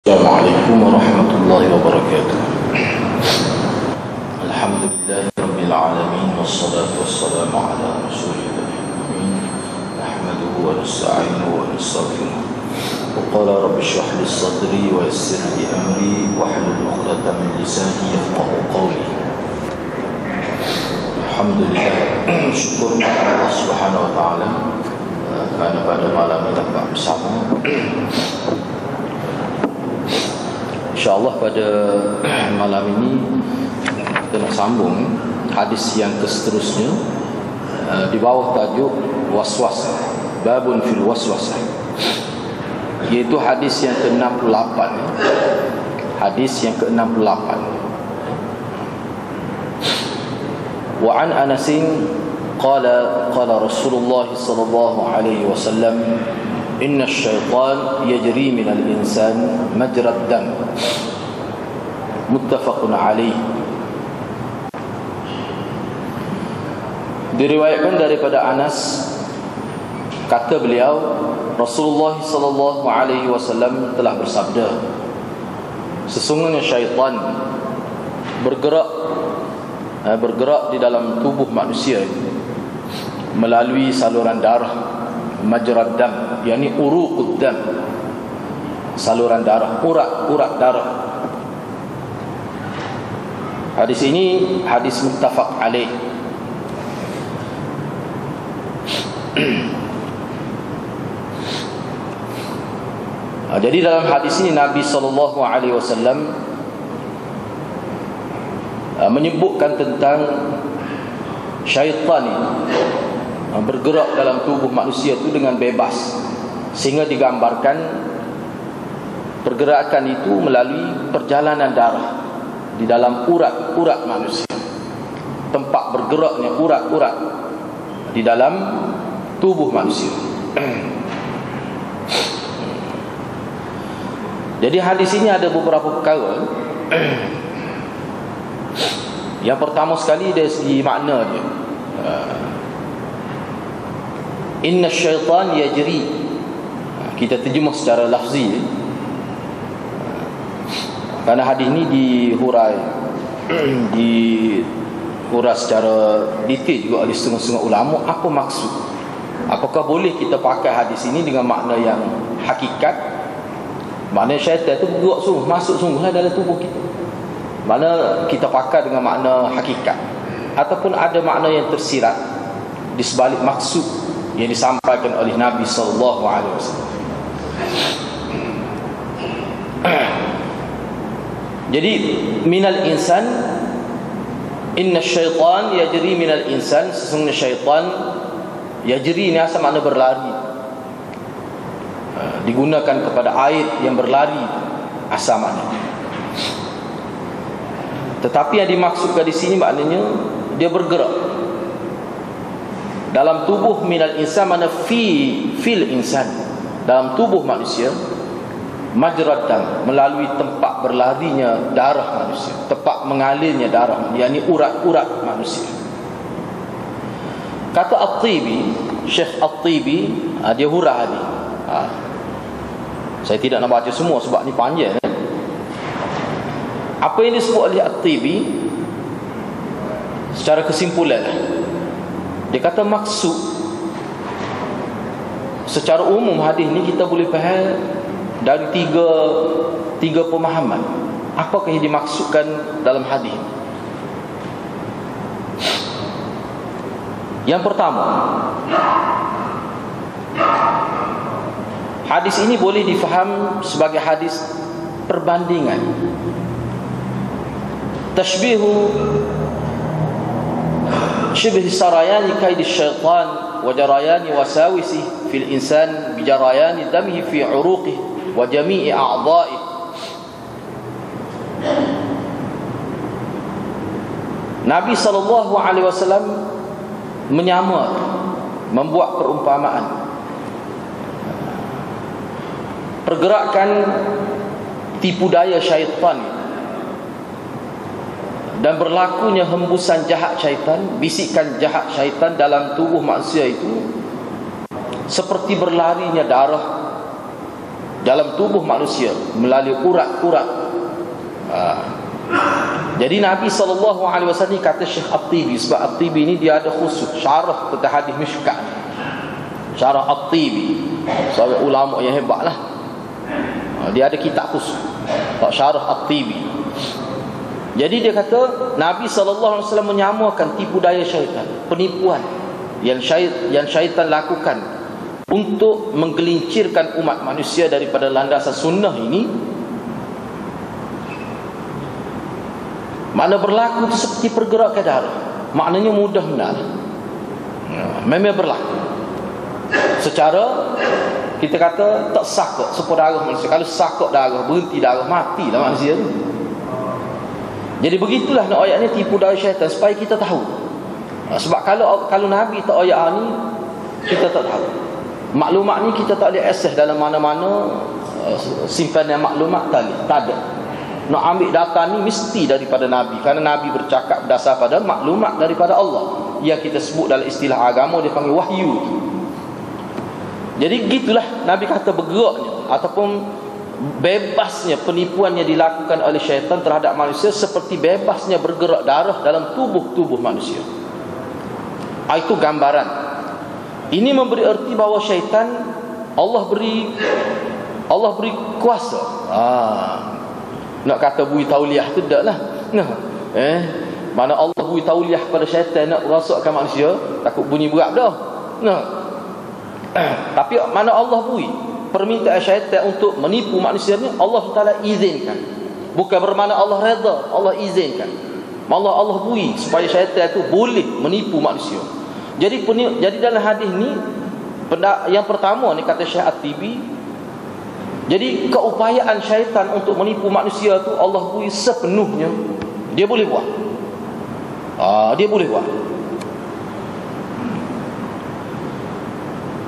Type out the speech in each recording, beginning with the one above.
Assalamualaikum warahmatullahi wabarakatuh. Alhamdulillahi rabbil alamin, wassalatu wassalamu ala rasulillah amin. Nahmaduhu wa nasta'inuhu wa nastaghfiruh. Wa qala rabbi shrah li sadri wa yassir li amri wahlul 'uqdatam min lisani yafqahu qawli. Alhamdulillah, syukur kepada Allah Subhanahu wa taala kerana pada malam ini dapat bersama. InsyaAllah pada malam ini kita nak sambung hadis yang seterusnya di bawah tajuk waswasah, babun fil waswasah, iaitu hadis yang ke-68. Hadis yang ke-68. Wa an Anasin qala Rasulullah sallallahu alaihi wasallam, inna syaitan yajri minal insan majrad dam, muttafaqun alaih. Diriwayatkan daripada Anas, kata beliau, Rasulullah sallallahu alaihi wasallam telah bersabda, sesungguhnya syaitan bergerak di dalam tubuh manusia melalui saluran darah, majrad dam, yakni uruqud dam, saluran darah, urat darah. Hadis ini hadis muttafaq alaih. Jadi dalam hadis ini Nabi sallallahu alaihi wasallam menyebutkan tentang syaitan ini bergerak dalam tubuh manusia itu dengan bebas, sehingga digambarkan pergerakan itu melalui perjalanan darah di dalam urat manusia, tempat bergeraknya urat di dalam tubuh manusia. Jadi hadis ini ada beberapa perkara. Yang pertama sekali dari segi makna dia, inna syaitan yajri, kita terjemah secara lafzi, kerana hadis ini dihurai secara detail juga oleh setengah-setengah ulama. Apa maksud? Apakah boleh kita pakai hadis ini dengan makna yang hakikat? Maknanya syaitan itu bergerak sungguh, masuk sungguhlah dalam tubuh kita. Mana kita pakai dengan makna hakikat, ataupun ada makna yang tersirat di sebalik maksud yang disampaikan oleh Nabi sallallahu alaihi wasallam. Jadi minal insan, inna syaitan yajri minal insan, sesungguhnya syaitan, yajri ni asal makna berlari, digunakan kepada air yang berlari asal makna. Tetapi yang dimaksudkan di sini maknanya dia bergerak dalam tubuh minal insan, mana fil insan, dalam tubuh manusia, majrad dam, melalui tempat berlarinya darah manusia, tempat mengalirnya darah, yakni urat manusia. Kata At-Tibi, Syekh At-Tibi, dia hurah ni. Saya tidak nak baca semua sebab ni panjang. Apa yang disebut oleh At-Tibi secara kesimpulan, dia kata maksud secara umum hadis ni kita boleh faham dari tiga pemahaman. Apakah yang dimaksudkan dalam hadis? Yang pertama, hadis ini boleh difaham sebagai hadis perbandingan, tashbihu shibh sarayani kaid syaitan wa jarayani wasawisi fil insan bi jarayani damihi fi uruqihi wa jami'i a'dha'ihi. Nabi sallallahu alaihi wasallam membuat perumpamaan pergerakan tipu daya syaitan dan berlakunya hembusan jahat syaitan, bisikan jahat syaitan dalam tubuh manusia itu seperti berlarinya darah dalam tubuh manusia melalui urat-urat. Jadi Nabi SAW ni kata Syekh At-Tibi, sebab At-Tibi ni dia ada khusus syarah tentang hadis Mishkat, syarah At-Tibi, seorang ulama yang hebat lah. Dia ada kitab khusus syarah At-Tibi. Jadi dia kata Nabi SAW menyamakan tipu daya syaitan, penipuan yang syaitan lakukan untuk menggelincirkan umat manusia daripada landasan sunnah ini. Makna berlaku itu seperti pergerakan darah. Maknanya mudah benar. Memang berlaku. Secara kita kata tak sakit sepuluh darah manusia. Kalau sakit darah, berhenti darah, matilah manusia tu. Jadi begitulah nak ayat ni, tipu daya syaitan supaya kita tahu. Sebab kalau Nabi tak ayat ni, kita tak tahu. Maklumat ni kita tak boleh akses dalam mana-mana simpanan maklumat tak ada. Nak ambil data ni mesti daripada Nabi, kerana Nabi bercakap berdasar pada maklumat daripada Allah. Yang kita sebut dalam istilah agama dia panggil wahyu. Jadi gitulah Nabi kata bergeraknya ataupun bebasnya penipuan yang dilakukan oleh syaitan terhadap manusia seperti bebasnya bergerak darah dalam tubuh manusia. Itu gambaran. Ini memberi erti bahawa syaitan Allah beri kuasa. Nak kata bui tauliah tu tak lah. Mana Allah bui tauliah pada syaitan nak merosakkan manusia, takut bunyi berat dah. Tapi mana Allah bui permintaan syaitan untuk menipu manusia ni, Allah Taala izinkan. Bukan bermakna Allah redha, Allah izinkan. Allah bui supaya syaitan tu boleh menipu manusia. Jadi dalam hadis ni yang pertama ni kata Syekh At-Tibi, jadi keupayaan syaitan untuk menipu manusia tu Allah bui sepenuhnya. Dia boleh buat. Dia boleh buat.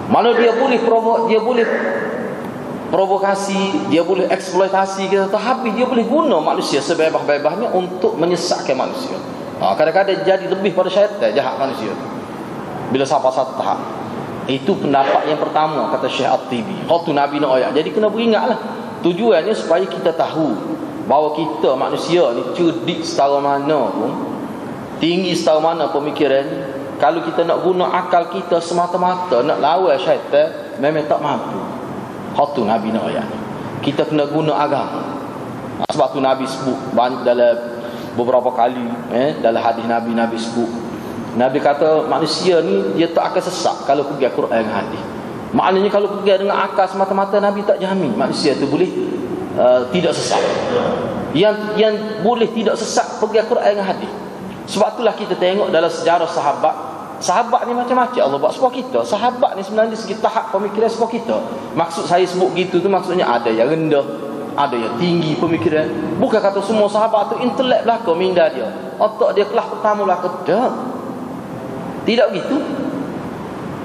Mana dia boleh provokasi, dia boleh eksploitasi kita, tapi dia boleh guna manusia sebebas-bebasnya untuk menyesatkan manusia. Kadang-kadang jadi lebih pada syaitan jahat manusia bila sampai satu tahap. Itu pendapat yang pertama kata Syekh At-Tibi. Tu Nabi nak ayat. Jadi kena beringatlah. Tujuannya supaya kita tahu bahawa kita manusia ni cerdik setara mana pun, tinggi setara mana pemikiran, kalau kita nak guna akal kita semata-mata nak lawan syaitan, memang tak mampu. Tu Nabi nak ayat. Kita kena guna agama. Sebab tu Nabi sebut banyak dalam beberapa kali dalam hadis Nabi sebut. Nabi kata manusia ni dia tak akan sesat kalau pegang Quran dan hadis. Maknanya kalau pegang dengan akal semata-mata, Nabi tak jamin manusia tu boleh tidak sesat. Yang boleh tidak sesat pegang Quran dan hadis. Sebab itulah kita tengok dalam sejarah sahabat ni macam-macam Allah buat sebab kita. Sahabat ni sebenarnya segi tahap pemikiran sebab kita. Maksud saya sebut gitu tu maksudnya ada yang rendah, ada yang tinggi pemikiran. Bukan kata semua sahabat tu intelek belaka minda dia, otak dia kelas pertama belaka. Tidak begitu.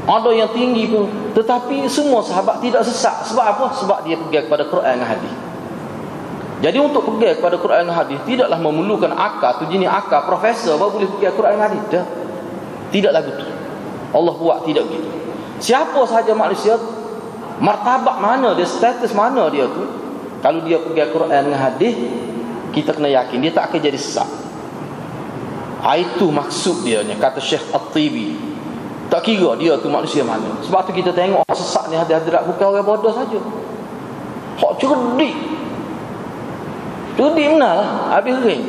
Ada yang tinggi pun, tetapi semua sahabat tidak sesat. Sebab apa? Sebab dia pegang kepada Quran dan hadis. Jadi untuk pegang kepada Quran dan hadis tidaklah memerlukan akal tu jenis akal profesor baru boleh pegang Quran dan hadis. Tidaklah begitu. Allah buat tidak begitu. Siapa sahaja manusia, martabat mana dia, status mana dia tu, kalau dia pegang Quran dan hadis, kita kena yakin dia tak akan jadi sesat. Itu maksud dia, kata Syekh At-Tibi. Tak kira dia tu manusia mana. Sebab tu kita tengok orang sesat ni hadirat bukan orang bodoh saja. Hak cerdik. Cerdik benar lah. Habis ring.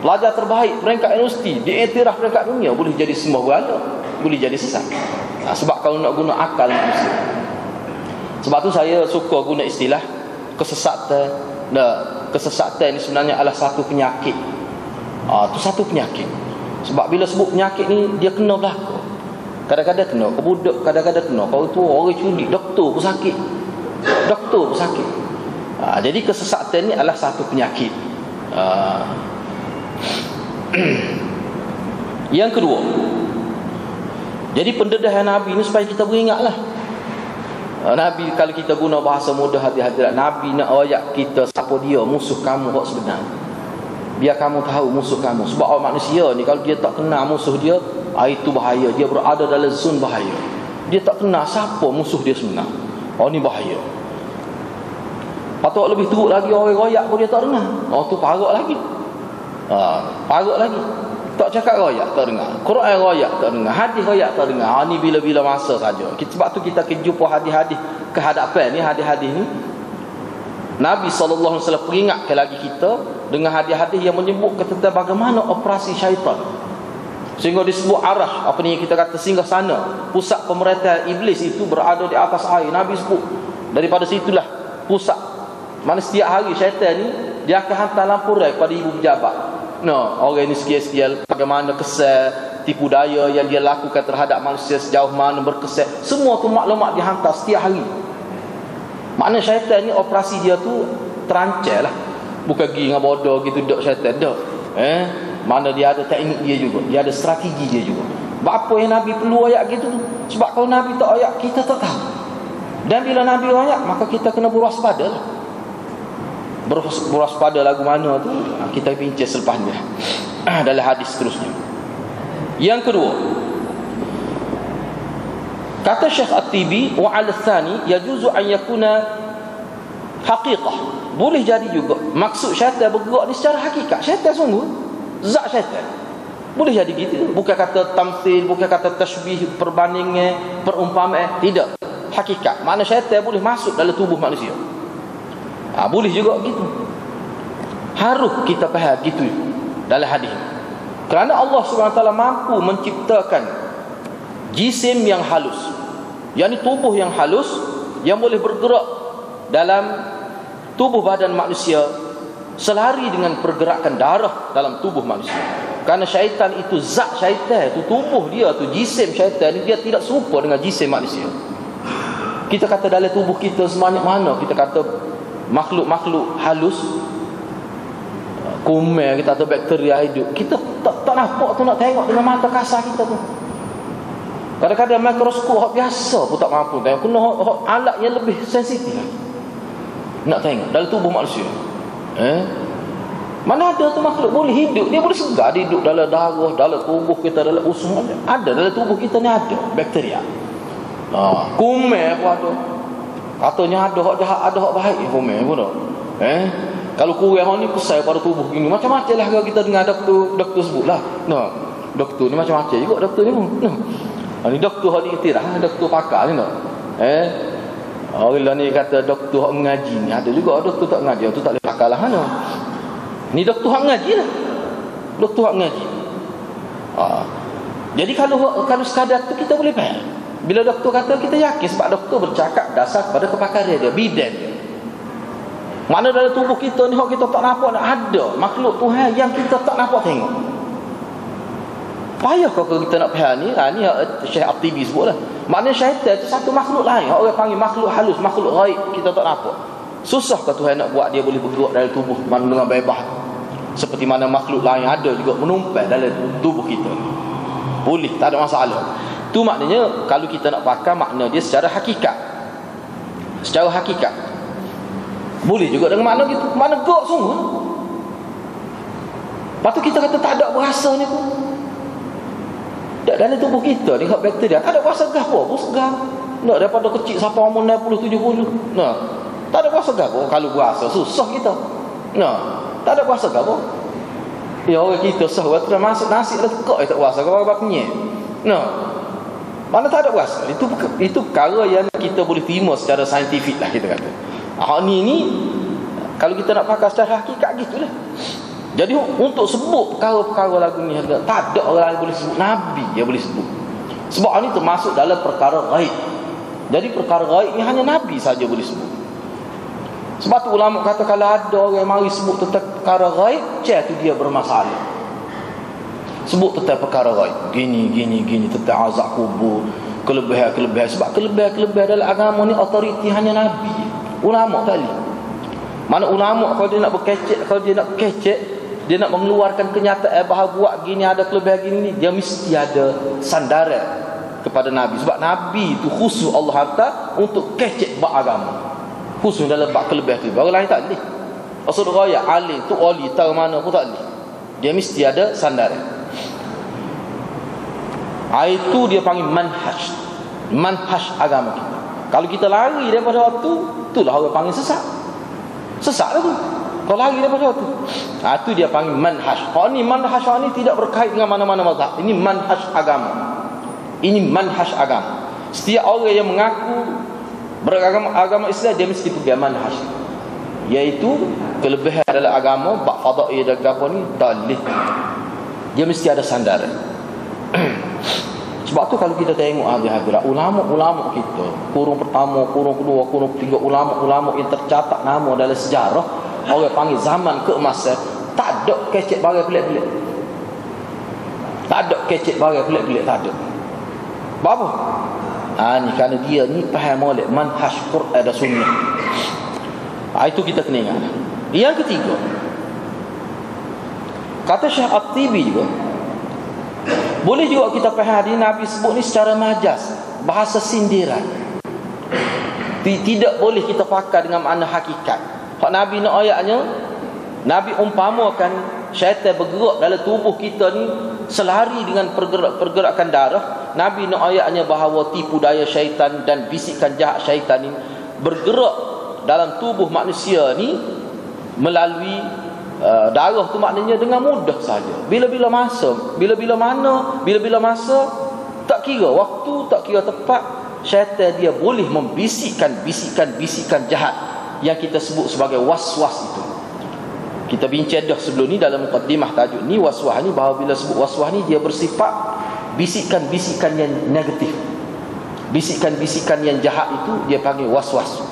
Pelajar terbaik peringkat universiti, diiktiraf peringkat dunia, boleh jadi semua berhala, boleh jadi sesat. Sebab kalau nak guna akal manusia. Sebab tu saya suka guna istilah kesesatan. Kesesatan ni sebenarnya adalah satu penyakit. Itu satu penyakit. Sebab bila sebut penyakit ni, dia kena belaka. Kadang-kadang kena ke budak, kadang-kadang kena kau tu orang curi, doktor pun sakit. Jadi kesesatan ni adalah satu penyakit. Yang kedua, jadi pendedahan Nabi ni supaya kita beringatlah. Nabi kalau kita guna bahasa mudah hadirat, Nabi nak ayat kita siapa dia musuh kamu hak sebenar. Biar kamu tahu musuh kamu. Sebab orang manusia ni kalau dia tak kenal musuh dia, itu bahaya. Dia berada dalam zon bahaya. Dia tak kenal siapa musuh dia sebenar. Ni bahaya. Patut lebih teruk lagi orang royak pun dia tak dengar. Oh tu parut lagi. Parut lagi. Tak cakap royak tak dengar. Quran royak tak dengar. Hadis royak tak dengar. Ni bila-bila masa saja. Sebab tu kita jumpa hadis-hadis kehadapan ni, hadis-hadis ni Nabi SAW peringatkan lagi kita dengan hadis-hadis yang menyebut tentang bagaimana operasi syaitan. Sehingga disebut arash, apa ni kita kata singgah sana, pusat pemerintahan iblis itu berada di atas air. Nabi sebut daripada situlah pusat. Mana setiap hari syaitan ni dia akan hantar laporan kepada ibu pejabat. Orang ni sekian-sekian, bagaimana kesan, tipu daya yang dia lakukan terhadap manusia, sejauh mana berkesan. Semua tu maklumat dihantar setiap hari. Makna syaitan ni operasi dia tu terancam lah. Bukan pergi dengan bodoh gitu dok syaitan dok. Mana dia ada teknik dia juga, dia ada strategi dia juga. Apa yang Nabi perlu ayat gitu? Sebab kalau Nabi tak ayat, kita tak tahu. Dan bila Nabi ayat, maka kita kena berwaspada lah. Berwaspada lagu mana tu kita bincang selepasnya dalam hadis seterusnya. Yang kedua, kata Syekh At-Tibi, wa al-thani yajuzu an yakuna haqiqah. Boleh jadi juga maksud syaitan bergerak ni secara hakikat. Syaitan sungguh zat syaitan. Boleh jadi gitu. Bukan kata tamthil, bukan kata tashbih, perbandingan, perumpamaan, tidak. Hakikat. Makna syaitan boleh masuk dalam tubuh manusia. Boleh juga gitu. Harus kita faham gitu dalam hadis. Kerana Allah SWT mampu menciptakan jisim yang halus, yakni tubuh yang halus yang boleh bergerak dalam tubuh badan manusia selari dengan pergerakan darah dalam tubuh manusia. Kerana syaitan itu zat syaitan, itu tubuh dia, tu jisim syaitan, dia tidak serupa dengan jisim manusia. Kita kata dalam tubuh kita sebanyak mana kita kata makhluk-makhluk halus, kuman kita atau bakteria hidup, kita tak nampak tu, nak tengok dengan mata kasar kita tu. Kadang-kadang mikroskop biasa pun tak mampu tengok, kena alat yang lebih sensitif nak tengok dalam tubuh manusia. Mana ada tu makhluk boleh hidup, dia boleh segar, dia hidup dalam darah, dalam tubuh kita, dalam usus ada dalam tubuh kita ni ada bakteria. Kuman pun ada. Katanya ada hak jahat, ada hak baik kuman pun dah. Kalau kurang ni kesal pada tubuh gini, macam-macam lah kalau kita dengar doktor sebutlah. Doktor ni macam-macam juga doktor ni pun. Ni doktor hak diiktiraf, doktor pakar ni tak. Orang ni kata doktor hak mengaji ni, ada juga doktor tak mengaji, tu tak boleh pakar lah. Ni doktor hak mengaji lah. Doktor hak mengaji. Jadi kalau sekadar tu kita boleh faham. Bila doktor kata, kita yakin sebab doktor bercakap dasar kepada kepakaran dia, bidan dia. Mana dalam tubuh kita ni hak kita tak nampak, ada makhluk Tuhan yang kita tak nampak tengok. Payah kalau kita nak faham ni. Ni Syekh At-Tibi sebut lah. Maknanya syaitan itu satu makhluk lain. Orang panggil makhluk halus, makhluk ghaib, kita tak nampak. Susah kalau Tuhan nak buat dia boleh bergerak dalam tubuh mana dengan bebas. Seperti mana makhluk lain ada juga menumpang dalam tubuh kita. Boleh, tak ada masalah. Tu maknanya kalau kita nak pakai makna dia secara hakikat. Secara hakikat. Boleh juga dengan makna gitu. Makna gerak sungguh. Lepas tu kita kata tak ada berasa ni pun. Dalam tubuh kita ni hak bakteria tak ada berasa gah pun segar. Nak daripada kecil sampai umur 60 70. Tak ada berasa gah pun. Kalau berasa susah kita. Tak ada berasa gah pun. Ya orang kita sahwat masuk nasi dah tekak tak berasa kau apa punya. Mana tak ada berasa. Itu perkara yang kita boleh terima secara saintifik lah kita kata. Ni kalau kita nak pakai secara hakikat gitulah. Jadi untuk sebut perkara-perkara lagu ni, tak ada orang yang boleh sebut. Nabi yang boleh sebut. Sebab ni termasuk dalam perkara ghaib. Jadi perkara ghaib ni hanya Nabi saja boleh sebut. Sebab tu ulama kata kalau ada orang yang mari sebut tentang perkara ghaib, tu dia bermasalah. Sebut tentang perkara ghaib, gini tentang azab kubur, kelebihan. Sebab kelebihan dalam agama ni autoriti hanya Nabi, ulama kali. Mana ulama kalau dia nak berkecek, dia nak mengeluarkan kenyataan bahawa buat gini ada kelebihan gini ni, dia mesti ada sandaran kepada Nabi. Sebab Nabi itu khusus Allah hantar untuk kecek bab agama, khusus dalam bab kelebihan. Orang lain tak boleh. Rasul raya alim tu oli tahu mana pun tak boleh. Dia mesti ada sandaran. Itu dia panggil manhaj agama kita. Kalau kita lari daripada waktu, itulah orang panggil sesat. Sesat lah tu. Kau lari daripada tu. Itu dia panggil manhaj. Kalau ni manhaj ni tidak berkait dengan mana-mana mazhab. Ini manhaj agama. Ini manhaj agama. Setiap orang yang mengaku beragama Islam, dia mesti pegang manhaj, iaitu kelebihan dalam agama, bab fadail dan agama ni dalil. Dia mesti ada sandaran. Sebab tu kalau kita tengok hadirat ulama-ulama kita, kurung pertama, kurung kedua, kurung ketiga, ulama-ulama yang tercatat nama dalam sejarah, orang panggil zaman keemasan, tak ada kecek barang pelik-pelik. Tak ada kecek barang pelik-pelik, tak ada. Apa? Ni kerana dia ni faham molek manhaj Quran dan Sunnah. Itu kita kena ingat. Yang ketiga, kata Syekh At-Tibi juga, boleh juga kita faham hadis Nabi sebut ni secara majaz, bahasa sindiran. Tidak boleh kita pakai dengan makna hakikat. Hak Nabi nak ayatnya, Nabi umpamakan syaitan bergerak dalam tubuh kita ni selari dengan pergerakan darah. Nabi nak ayatnya bahawa tipu daya syaitan dan bisikan jahat syaitan ni bergerak dalam tubuh manusia ni melalui darah tu, maknanya dengan mudah saja. Bila-bila masa, tak kira waktu, tak kira tempat, syaitan dia boleh membisikkan bisikan jahat yang kita sebut sebagai waswas itu. Kita bincang dah sebelum ni dalam mukaddimah tajuk ni, waswas ni, bahawa bila sebut waswas ni dia bersifat bisikan-bisikan yang negatif. Bisikan-bisikan yang jahat itu dia panggil waswas.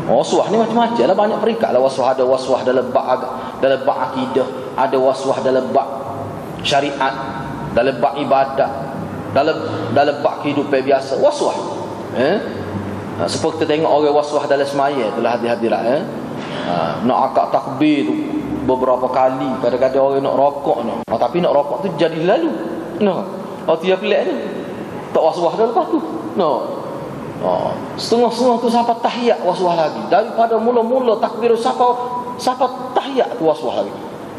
Waswas ni macam-macam lah, banyak peringkat lah waswas. Ada waswas dalam bab akidah, ada waswas dalam bab syariat, dalam bab ibadat, dalam bab kehidupan biasa. Waswas. Seperti kita tengok orang waswas dalam semaya itulah hadirat. Nak akad takbir tu beberapa kali, kadang-kadang orang nak rokok ni, tapi nak rokok tu jadi lalu. Dia pelik ni, tak waswas dah lepas tu. Setengah-setengah tu sampai tahiyat waswas lagi. Daripada mula-mula takbir sampai tahiyat tu waswas lagi.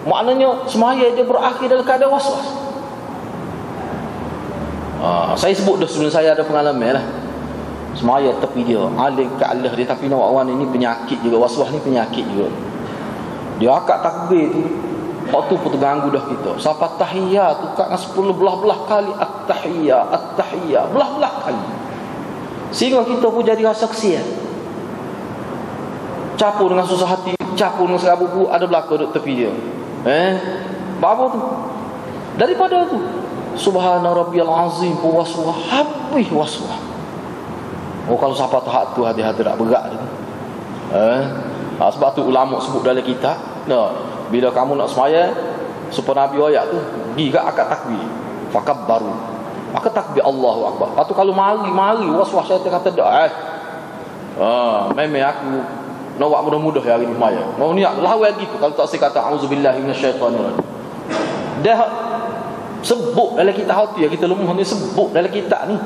Maknanya semaya dia berakhir dalam keadaan waswas. Saya sebut dah sebelum, saya ada pengalaman lah. Semaya tepi dia, alim ke Allah dia, tapi nak ini penyakit juga, waswas ni penyakit juga. Dia akad takbir tu, waktu pun terganggu dah kita. Sampai tahiyat tu kat 10 belah-belah kali at-tahiyat, belah-belah kali. Sehingga kita pun jadi rasa kesian. Capur dengan susah hati, capur dengan serabut, ada belakang duduk tepi dia. Apa tu? Daripada tu, subhana rabbiyal azim pun waswas, habis waswas. Kalau siapa tahap tu hadirat berat tu. Sebab tu ulama sebut dalam kitab, bila kamu nak semaya, supaya Nabi ayat tu, pergi kat akad takbir, fakabbaru, maka takbir Allahu Akbar. Lepas tu kalau mari waswas syaitan kata dak, memang aku nak buat mudah-mudah hari ni semaya. Mau niat lawan gitu, kalau tak saya kata auzubillahi minasyaitanirrajim. Dah sebut dalam kitab hati, kita lemah ni sebut dalam kitab ni.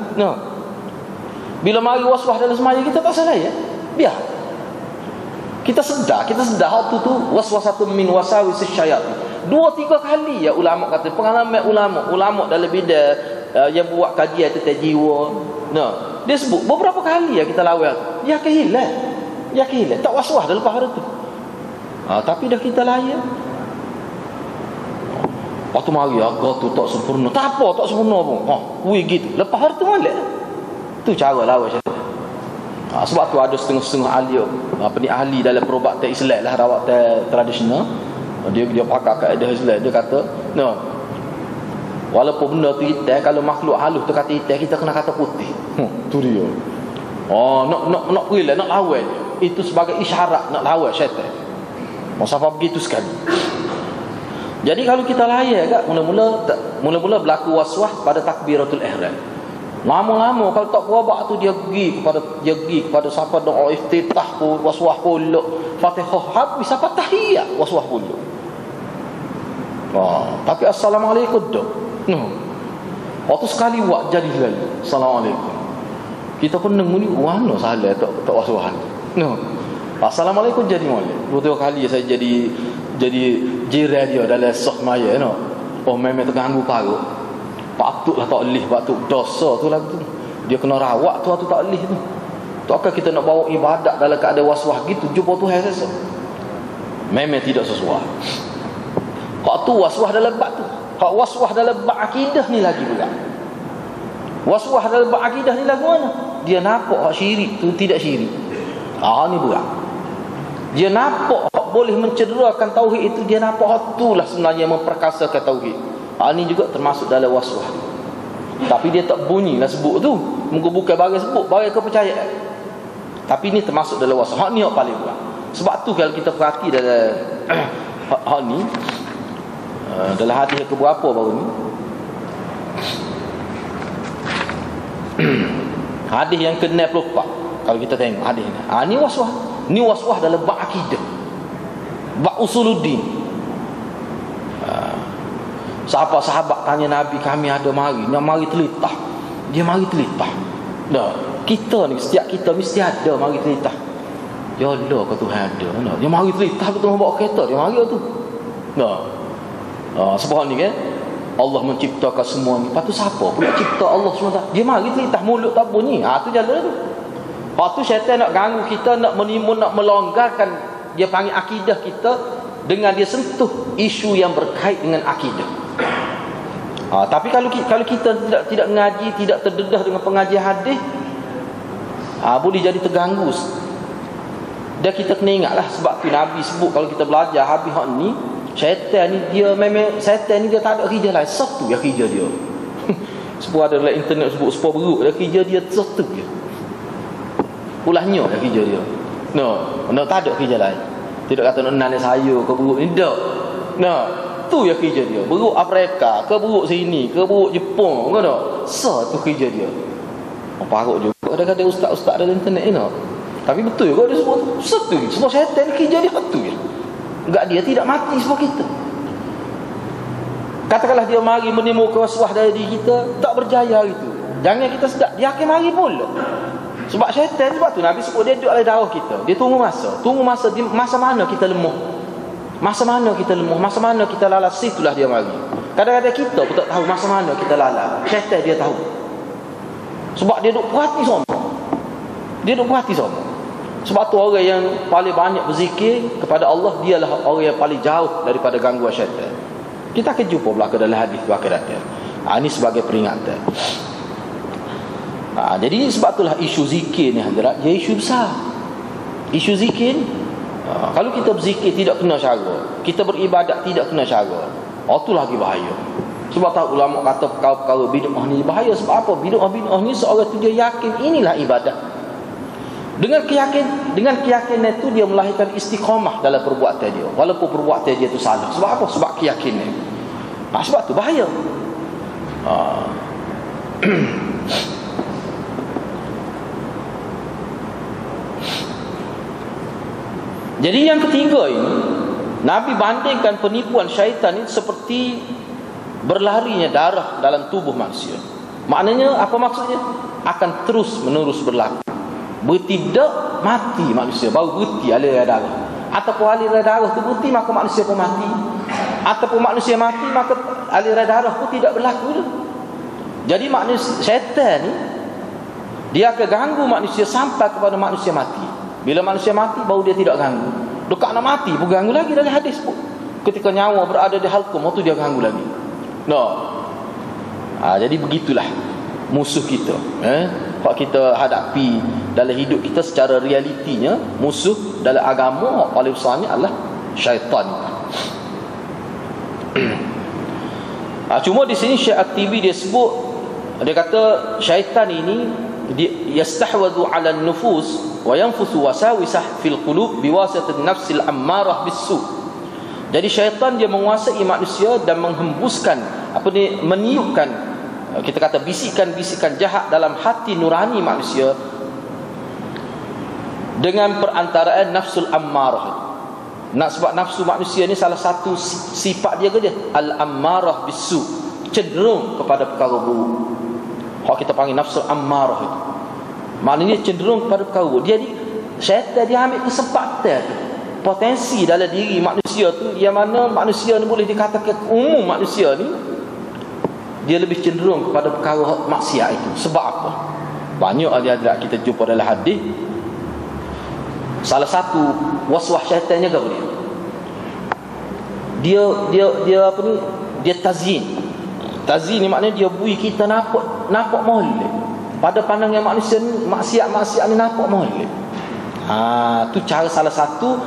Bila mari waswas dalam semaya kita tak salah ya. Biar kita sedar waktu tu waswasatun min wasawis syaitan. 2-3 kali ya ulama kata, pengalaman ulama dalam bidang yang buat kajian tentang jiwa. Dia sebut beberapa kali ya kita lawan. Dia kehilang. Tak waswas dalam hari tu. Tapi dah kita layan. Waktu mari agak tu tak sempurna. Tak apa, tak sempurna pun. Gitu. Lepas hari tu molek. Tu cara lawan syaitan. Sebab tu ada setengah-setengah ahli dalam perubatan Islam lah, rawatan tradisional. Dia pakai kaedah Islam. Dia kata, walaupun benda tu hitam, kalau makhluk halus tu kata hitam, kita kena kata putih. Tu dia. Nak pergi lah, nak lawan. Itu sebagai isyarat nak lawan syaitan. Sampai begitu sekali. Jadi kalau kita layan kan, mula-mula berlaku waswas pada takbiratul ihram. Lama-lama kalau tak berubah tu dia pergi kepada siapa doa iftitah pun waswas pula, Fatihah habis sampai tahiyat waswas pula. Tapi assalamualaikum dah. Waktu sekali buat jadi lalu assalamualaikum. Kita pun nemu ni mana salah tak waswas. Assalamualaikum jadi molek. 2 kali saya jadi jiran dia dalam sok maya memang terganggu parut. Patutlah tak lih, patut dosa tu lah tu. Dia kena rawat tu tak lih tu. Takkan kita nak bawa ibadat dalam keadaan was-was gitu, jumpa Tuhan sesat? Memang tidak sesuai. Kau tu was-was dalam bab tu. Kau was-was dalam bab akidah ni lagi pula. Was-was dalam bab akidah ni lagu mana? Dia nampak hak syirik tu tidak syirik. Ni pula. Dia nampak hak boleh mencederakan tauhid itu, dia nampak hak itulah sebenarnya memperkasakan tauhid. Ni juga termasuk dalam was-was. Tapi dia tak bunyilah sebut tu. Muka bukan bagi sebut, bagi kepercayaan. Tapi ni termasuk dalam was-was. Hak ni hak paling berat. Sebab tu kalau kita perhati dalam hak ni, dalam hadis ke berapa baru ni, hadis yang ke-64, kalau kita tengok hadis ni, ni was-was. Ni was-was dalam bab akidah, bab usuluddin. Sahabat-sahabat tanya Nabi, kami ada mari, nak mari telitah. Dia mari telitah. Dah, kita ni, setiap kita mesti ada mari telitah. Ya Allah, kau Tuhan ada. Dia mari telitah, betul bawa kereta, dia mari tu. Dah. Sebab ni kan, Allah menciptakan semua ni. Lepas tu siapa pula cipta Allah SWT? Dia mari telitah, mulut tak bunyi. Tu jalan tu. Lepas tu syaitan nak ganggu kita, nak menimbun, nak melonggarkan, dia panggil akidah kita, dengan dia sentuh isu yang berkait dengan akidah. Tapi kalau kita tidak mengaji, tidak terdedah dengan pengajian hadis, boleh jadi terganggu. Dan kita kena ingatlah, sebab tu Nabi sebut kalau kita belajar habis hak ni, syaitan ni dia memang, syaitan ni dia tak ada kerja lain, satu yang kerja dia. Sebab ada dalam internet sebut sepuluh beruk, dia kerja dia satu je. Ulahnya yang kerja dia. Tak ada kerja lain. Tidak kata nak nanya saya ke beruk ni, tak. Tu yang kerja dia. Beruk Afrika ke beruk sini, ke beruk Jepun ke tak. Satu kerja dia. Parut juga kadang-kadang ustaz-ustaz dalam internet ni. Tapi betul juga dia sebut satu je. Semua syaitan kerja dia satu je. Enggak, dia tidak mati sebab kita. Katakanlah dia mari menimbulkan was-was dari diri kita, tak berjaya itu. Jangan kita sedap, dia akan mari pula. Sebab syaitan, sebab tu Nabi sebut dia duduk dalam darah kita. Dia tunggu masa masa mana kita lemah. Masa mana kita lemah, masa mana kita lalas, itulah dia mari. Kadang-kadang kita pun tak tahu masa mana kita lalas. Syaitan dia tahu. Sebab dia duduk perhati semua. Dia duduk perhati semua. Sebab tu orang yang paling banyak berzikir kepada Allah, dialah orang yang paling jauh daripada gangguan syaitan. Kita akan jumpa belakang dalam hadis tu akan datang. Ini sebagai peringatan. Jadi sebab itulah isu zikir ni hadirat, dia isu besar. Isu zikir ni, kalau kita berzikir tidak kena cara, kita beribadat tidak kena cara, itu lagi bahaya. Sebab tahu ulama kata perkara-perkara bid'ah ni bahaya. Sebab apa? Bid'ah ni seorang tu dia yakin inilah ibadat. Dengan keyakinan itu dia melahirkan istiqamah dalam perbuatan dia, walaupun perbuatan dia itu salah. Sebab apa? Sebab keyakinan. Sebab tu bahaya. Jadi yang ketiga ini, Nabi bandingkan penipuan syaitan ini seperti berlarinya darah dalam tubuh manusia. Maknanya apa maksudnya? Akan terus menerus berlaku. Bertidak mati manusia, baru berhenti aliran darah. Ataupun aliran darah itu berhenti, maka manusia pun mati. Ataupun manusia mati, maka aliran darah pun tidak berlaku. Jadi manusia, syaitan ni, dia akan ganggu manusia sampai kepada manusia mati. Bila manusia mati, baru dia tidak ganggu. Dekat nak mati pun ganggu lagi dalam hadis pun. Ketika nyawa berada di halqum, itu dia ganggu lagi. Jadi begitulah musuh kita. Kalau kita hadapi dalam hidup kita secara realitinya, musuh dalam agama paling besarnya adalah syaitan. Cuma di sini Syekh At-Tibi dia sebut, dia kata syaitan ini yastahwadhu 'ala an-nufus wa yanfusu wasawisah fil qulub biwasitatin nafsil ammarah bis-su. Jadi syaitan dia menguasai manusia dan menghembuskan meniupkan, kita kata bisikan-bisikan jahat dalam hati nurani manusia dengan perantaraan nafsul ammarah. Sebab nafsu manusia ni salah satu sifat dia ke al-ammarah bis-su, cenderung kepada perkara buruk. Kalau kita panggil nafsul ammarah itu, maknanya cenderung kepada perkara buruk. Jadi syaitan dia ambil kesempatan tu, potensi dalam diri manusia tu, yang mana manusia ni boleh dikatakan umum manusia ni dia lebih cenderung kepada perkara maksiat itu. Sebab apa? Banyak hadirat kita jumpa dalam hadis. Salah satu waswah syaitannya ke dia apa ni? Dia tazyin. Tazyin ni maknanya dia bui kita nampak molek. Pada pandangan manusia ni, maksiat ni nampak molek. Tu cara salah satu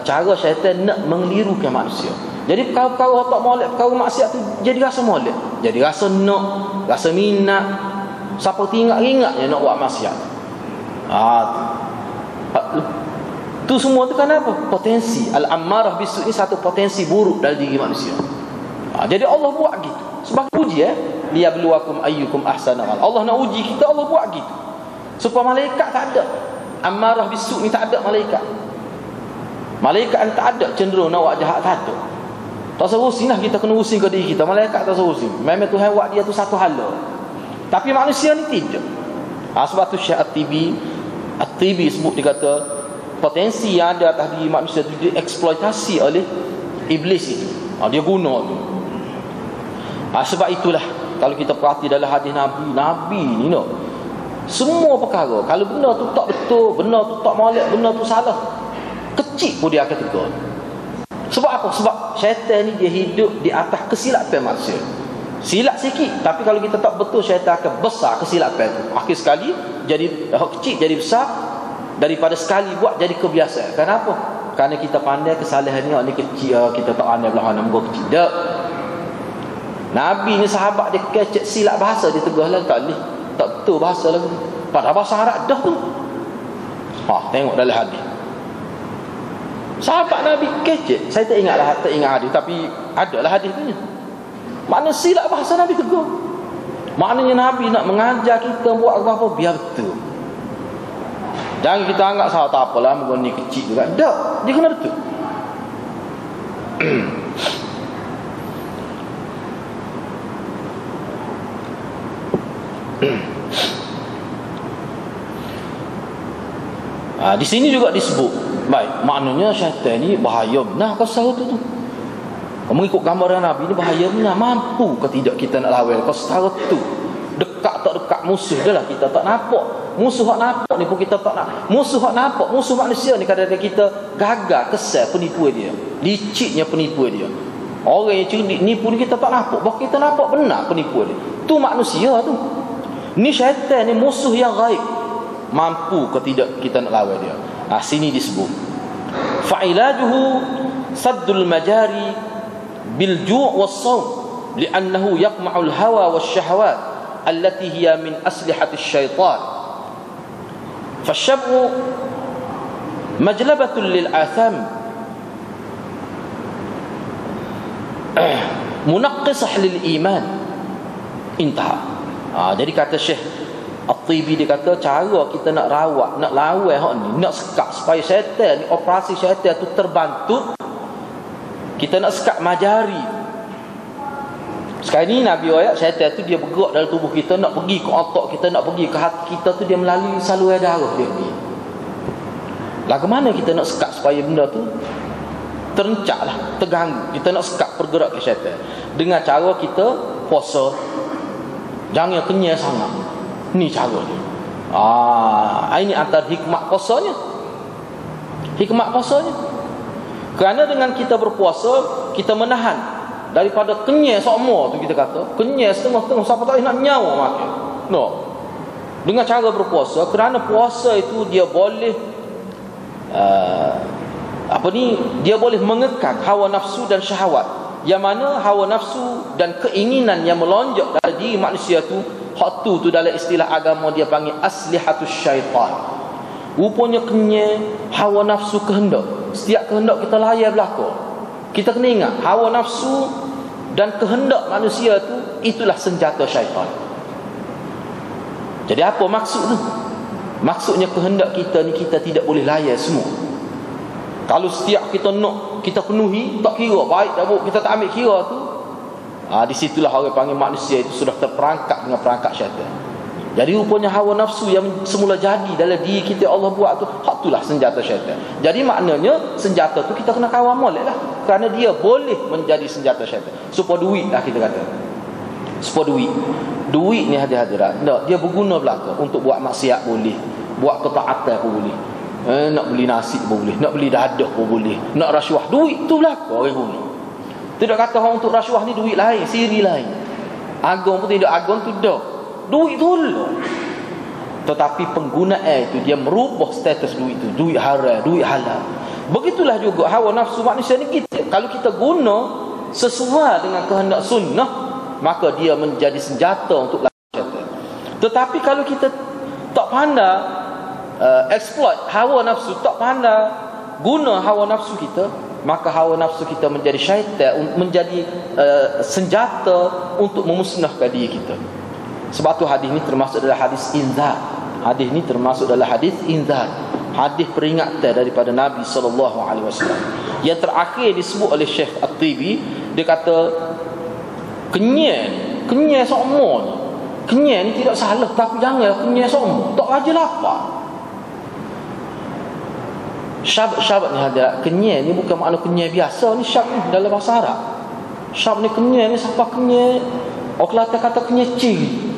cara syaitan nak mengelirukan manusia. Jadi perkara-perkara tak molek, perkara maksiat tu jadi rasa molek. Jadi rasa nak, rasa minat. Siapa ingat-ingatnya nak buat maksiat. Tu semua tu kan apa? Potensi al-ammarah bisu ni satu potensi buruk dalam diri manusia. Jadi Allah buat gitu sebagai uji liyabluwakum ayyukum ahsanu amal. Allah nak uji kita, Allah buat gitu supaya malaikat tak ada ammarah bisu ni, tak ada malaikat yang tak ada cenderung nak buat jahat, tak ada. Tak serusin lah kita kena using ke diri kita. Malaikat tak serusin, memang Tuhan buat dia tu satu hala, tapi manusia ni tidak. Sebab tu Syekh At-Tibi sebut, dia kata potensi yang ada atas diri manusia itu dieksploitasi oleh iblis itu. Dia guna tu. Sebab itulah kalau kita perhati dalam hadis Nabi ni semua perkara, kalau benda tu tak betul, benda tu tak molek, benda tu salah, kecil pun dia akan tegur. Sebab apa? Sebab syaitan ni dia hidup di atas kesilapan manusia. Silap sikit, tapi kalau kita tak betul, syaitan akan besar kesilapan tu. Akhir sekali jadi kecil jadi besar, daripada sekali buat jadi kebiasaan. Kenapa? Kerana kita pandai kesalahannya ni kecil, kita tak pandai belah nak muka kecil. Tak. Nabi ni sahabat dia kecek silap bahasa, dia tegur lah, tak boleh, tak betul bahasa lagu ni. Padahal bahasa Arab dah tu. Tengok dalam hadis. Sahabat Nabi kecek, saya tak ingat hadis, tapi adalah hadis tu. Maknanya silap bahasa Nabi tegur. Maknanya Nabi nak mengajar kita buat apa-apa biar betul. Jangan kita anggap sahabat tak apalah, mungkin ni kecil juga. Tak, dia kena betul. Di sini juga disebut, baik, maknanya syaitan ni bahaya benar kau setara tu. Mengikut gambaran Nabi ni bahaya benar. Mampu ke tidak kita nak lawan kau setara tu? Dekat tak dekat musuh dah lah kita tak nampak. Musuh hak nampak ni pun kita tak nak. Musuh hak nampak, musuh manusia ni kadang-kadang kita gagal kesal penipu dia, liciknya penipu dia. Orang yang cerdik nipu ni kita tak nampak, bahawa kita nampak benar penipu dia. Tu manusia tu. Ni syaitan ni musuh yang gaib. Mampu ke tidak kita nak lawan dia. Sini disebut fa'ilajuhu saddul majari bil ju' was sawm li'annahu yaqma'ul hawa wasyahawat allati hiya min aslihati syaitan. Fasyabu majlabatun lil atham munaqqisah lil iman. Intaha. Jadi kata Syekh At-Tibi, dia kata cara kita nak rawat, nak lawan hak ni, nak sekat supaya syaitan ni, operasi syaitan tu terbantu, kita nak sekat majari. Sekarang ni Nabi ayat syaitan tu dia bergerak dalam tubuh kita, nak pergi ke otak kita, nak pergi ke hati kita tu, dia melalui saluran darah dia ni. Lagu mana kita nak sekat supaya benda tu terencak lah, terganggu. Kita nak sekat pergerakan syaitan dengan cara kita puasa, jangan kenyang sangat. Ni cara dia. Ini antara hikmat puasanya. Hikmat puasanya, kerana dengan kita berpuasa, kita menahan daripada kenyang semua tu. Kita kata kenyang setengah-setengah, siapa tak nak nyawa makan. Dengan cara berpuasa, kerana puasa itu dia boleh dia boleh mengekang hawa nafsu dan syahwat. Yang mana hawa nafsu dan keinginan yang melonjak dalam diri manusia tu, hak tu dalam istilah agama dia panggil aslihatus syaitan. Rupanya kenyang hawa nafsu kehendak. Setiap kehendak kita layan belaka. Kita kena ingat hawa nafsu dan kehendak manusia tu, itulah senjata syaitan. Jadi apa maksud tu? Maksudnya kehendak kita ni kita tidak boleh layan semua. Kalau setiap kita nak kita penuhi, tak kira baik tak buruk, kita tak ambil kira tu, di situlah orang panggil manusia itu sudah terperangkap dengan perangkap syaitan. Jadi rupanya hawa nafsu yang semula jadi dalam diri kita Allah buat tu, hak itulah senjata syaitan. Jadi maknanya senjata tu kita kena kawal molek lah, kerana dia boleh menjadi senjata syaitan. Supaya duit lah kita kata. Sepuluh duit. Duit ni hadirat. Tak, dia berguna belaka untuk buat maksiat boleh, buat ketaatan pun boleh. Nak beli nasi pun boleh, nak beli dadah pun boleh, nak rasuah. Duit tu belaka orang guna. Tidak kata orang untuk rasuah ni duit lain, siri lain. Agung pun tidak agung tu dah. Duit tu lah. Tetapi penggunaan itu dia merubah status duit itu, duit haram, duit halal. Begitulah juga hawa nafsu manusia ni kita. Kalau kita guna sesuai dengan kehendak sunnah, maka dia menjadi senjata untuk lawan syaitan. Tetapi kalau kita tak pandai exploit hawa nafsu, tak pandai guna hawa nafsu kita, maka hawa nafsu kita menjadi syaitan, menjadi senjata untuk memusnahkan diri kita. Sebab tu hadis ni termasuk dalam hadis inzar. Hadis ni termasuk dalam hadis inzar, hadis peringatan daripada Nabi SAW. Yang terakhir disebut oleh Syekh At-Tibi, dia kata kenyai sokmo ni, kenyai ni tidak salah, tapi jangan kenyai sokmo, tak raja lapar. Syab ni ada kenyai ni bukan makna kenyai biasa ni, syab ni dalam bahasa Arab. Syab ni kenyai ni siapa kenyai? Orang Kelantan kata kenyai ciri.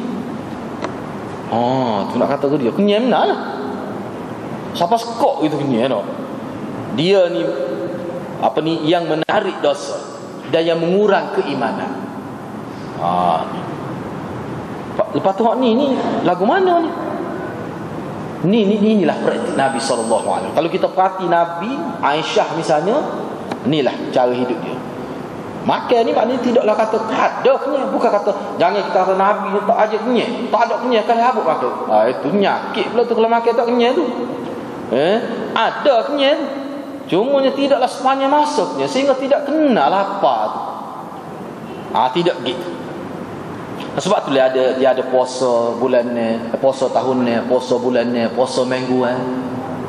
Tu nak kata ke dia kenyai mana lah. Siapa skok gitu kenyai no. Dia ni apa ni yang menarik dosa dan yang mengurang keimanan. Lepas tu ni lagu mana ni? Inilah praktik Nabi SAW. Kalau kita perhati Nabi, Aisyah misalnya, inilah cara hidup dia. Makan ni maknanya tidaklah kata ada kenyai. Bukan kata jangan kita kata Nabi ni tak ajak kenyai, tak ada kenyai kalau habuk makan. Itu penyakit pula tu kalau makan tak kenyai tu. Ada kenyai tu, cumanya tidaklah sepanjang masuknya, sehingga tidak kenal lapar tu. Tidak gitu. Sebab tu dia ada puasa bulan ni, puasa tahun ni, puasa bulan ni, puasa mingguan.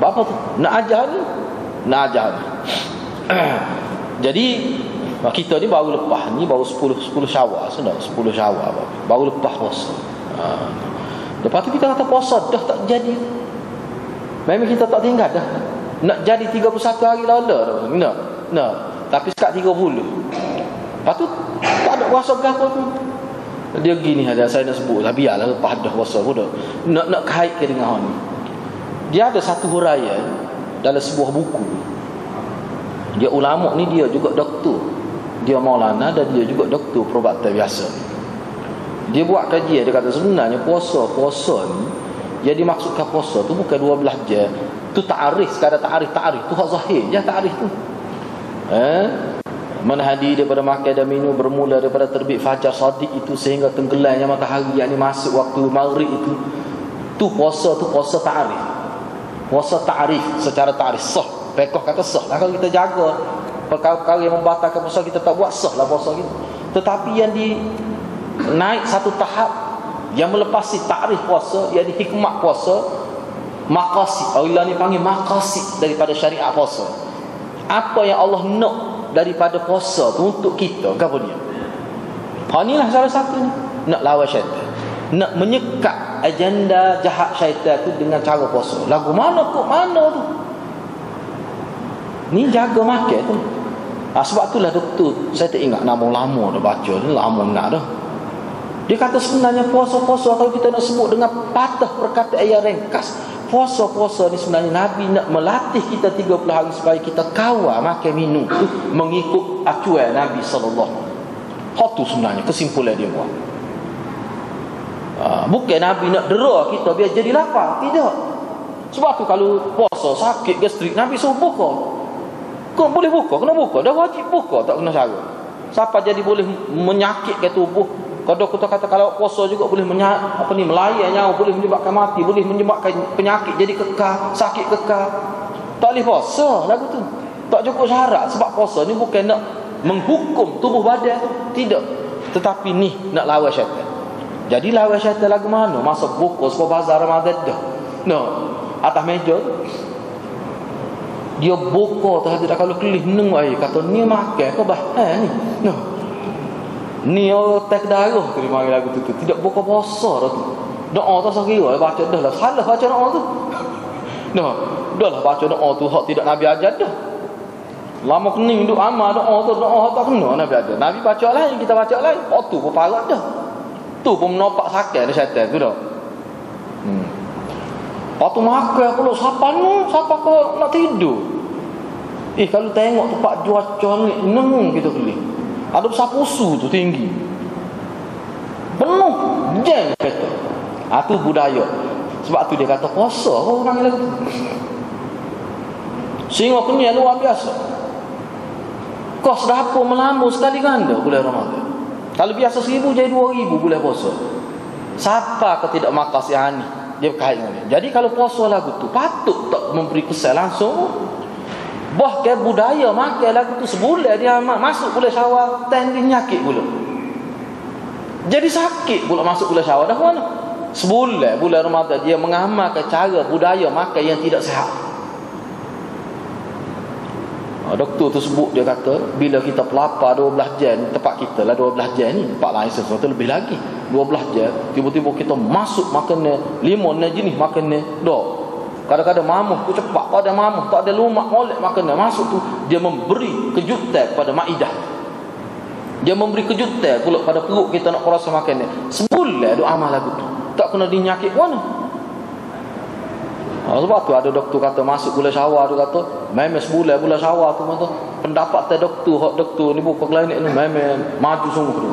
Apa tu? Nak ajar ni. Jadi kita ni baru lepas ni, baru 10 Syawal sudah, 10 Syawal baru lepas puasa. Lepas tu kita kata puasa dah tak jadi. Memang kita tak tinggal dah. Nak jadi 31 hari lala dah. Nah. Tapi sekat 30. Lepas tu tak ada puasa berapa tu. Dia gini ada saya nak sebut, biarlah lepas dah puasa pun dah. Nak kaitkan dengan ni. Dia ada satu huraian dalam sebuah buku. Dia ulama ni, dia juga doktor. Dia maulana dan dia juga doktor perubatan biasa. Dia buat kajian, dia kata sebenarnya puasa ni yang dimaksudkan puasa tu bukan 12 jam. Tu ta'arif, sekadar ta'arif tu hak zahir je ta'arif tu. Menhadi daripada makan dan minum bermula daripada terbit fajar shadiq itu sehingga tenggelamnya matahari, yakni masuk waktu maghrib itu. Puasa ta'arif. Puasa ta'arif secara ta'arif sah. Fiqh kata sah lah kalau kita jaga. Perkara-perkara yang membatalkan puasa kita tak buat, sah lah puasa kita. Tetapi yang naik satu tahap, yang melepasi ta'arif puasa, yakni hikmat puasa, maqasid. Allah ni panggil maqasid daripada syariat puasa. Apa yang Allah nak daripada puasa tu untuk kita, apa dia? Inilah salah satu ni, nak lawan syaitan, nak menyekat agenda jahat syaitan tu dengan cara puasa. Lagu mana tu? Ni jaga makan tu. Sebab itulah doktor, saya tak ingat nama lama dah baca ni, lama nak dah. Dia kata sebenarnya puasa-puasa kalau kita nak sebut dengan patah perkataan yang ringkas, puasa-puasa ni sebenarnya Nabi nak melatih kita 30 hari supaya kita kawal makan minum tu mengikut acuan Nabi sallallahu. Hak tu sebenarnya kesimpulan dia buat. Bukan Nabi nak dera kita biar jadi lapar, tidak. Sebab tu kalau puasa sakit gastrik, Nabi suruh buka. Kau boleh buka, kena buka, dah wajib buka, tak kena cara. Siapa jadi boleh menyakitkan tubuh. Kalau kita kata kalau puasa juga boleh melayan nyawa, boleh menyebabkan mati, boleh menyebabkan penyakit jadi kekal, sakit kekal. Tak boleh puasa lagu tu. Tak cukup syarat, sebab puasa ni bukan nak menghukum tubuh badan tu, tidak. Tetapi ni nak lawan syaitan. Jadi lawan syaitan lagu mana? Masa buka sebuah bazar Ramadan dah. Atas meja tu. Dia buka tu hati kalau kelih neng ai kata ni makan ke bahan ni. Ni orang tak darah tu dia panggil lagu tu. Tidak buka puasa dah tu. Doa tak sekira baca dah lah. Salah baca doa tu. Dah lah baca doa tu hak tidak Nabi ajar dah. Lama kening duk amal doa tu, doa tak kena Nabi ajar. Nabi baca lain, kita baca lain. Tu pun parah dah. Tu pun menopak sakit dia syaitan tu dah. Lepas tu makan pula siapa kau nak tidur. Kalau tengok tempat cuaca ni nengung kita keli. Ada besar pusu tu tinggi. Penuh jam kata. Tu budaya. Sebab tu dia kata puasa orang lagu tu. Sehingga kenyal luar biasa. Kos dapur melambung sekali ganda bulan Ramadan. Kalau biasa 1,000 jadi 2,000 bulan puasa. Siapa ke tidak makan si Hani? Dia berkait dengan dia. Jadi kalau puasa lagu tu patut tak memberi kesan langsung. Bahkan budaya makan lagu tu sebulan dia masuk bulan Syawal, tanding nyakit pula. Jadi sakit pula masuk bulan Syawal dah mana? Sebulan bulan Ramadan dia mengamalkan cara budaya makan yang tidak sihat. Doktor tu sebut, dia kata bila kita pelapar 12 jam tempat kita lah 12 jam ni, tempat lain sesuatu lebih lagi 12 jam, tiba-tiba kita masuk makanan 5 jenis makanan dah. Kadang-kadang mamuh tu cepat, tak ada mamuh, tak ada lumak molek makanan masuk tu, dia memberi kejutan pada maidah. Dia memberi kejutan pula pada perut kita nak rasa makan ni. Sebulan doa amal lagu tu tak kena dinyakit mana. Sebab tu ada doktor kata masuk bulan Syawal tu kata memang sebulan bulan Syawal tu kata pendapat doktor ni bukan klinik ni memang maju sungguh tu.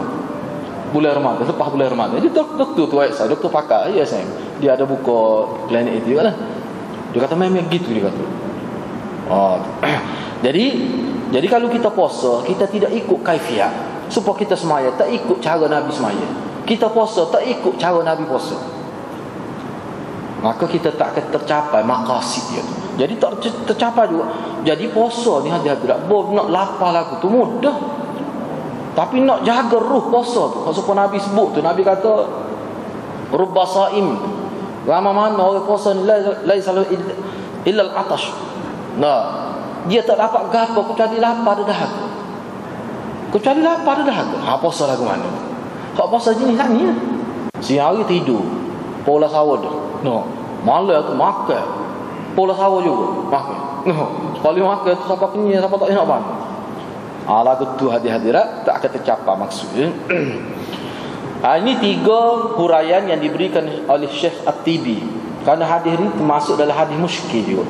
Bulan Ramadan, lepas bulan Ramadan. Jadi doktor tu doktor pakar ya saya. Dia ada buka klinik itu lah. Dia kata memang gitu dia kata. Jadi kalau kita puasa, kita tidak ikut kaifiat. Supaya kita semaya tak ikut cara Nabi semaya. Kita puasa tak ikut cara Nabi puasa. Maka kita tak akan tercapai maqasid dia tu. Jadi tak tercapai juga. Jadi puasa ni hadirat nak lapar lagu tu mudah. Tapi nak jaga ruh puasa tu. Supaya Nabi sebut tu, Nabi kata rubba saim. Ramai mana orang puasa ni laisa illa al-atash. Nah, dia tak dapat gapo kecuali lapar dan dahaga. Kecuali lapar dan dahaga. Puasa lagu mana? Kau puasa jenis ni ya. Siang hari tidur. Pola sawah dah. No. Malam tu makan. Pola sawah juga makan. No. Kalau makan tu siapa kenyang, siapa tak nak bangun. Lagu tu hadirat tak akan tercapai maksudnya. Ini 3 huraian yang diberikan oleh Syekh At-Tibi. Kerana hadis ni termasuk dalam hadis muskil juga.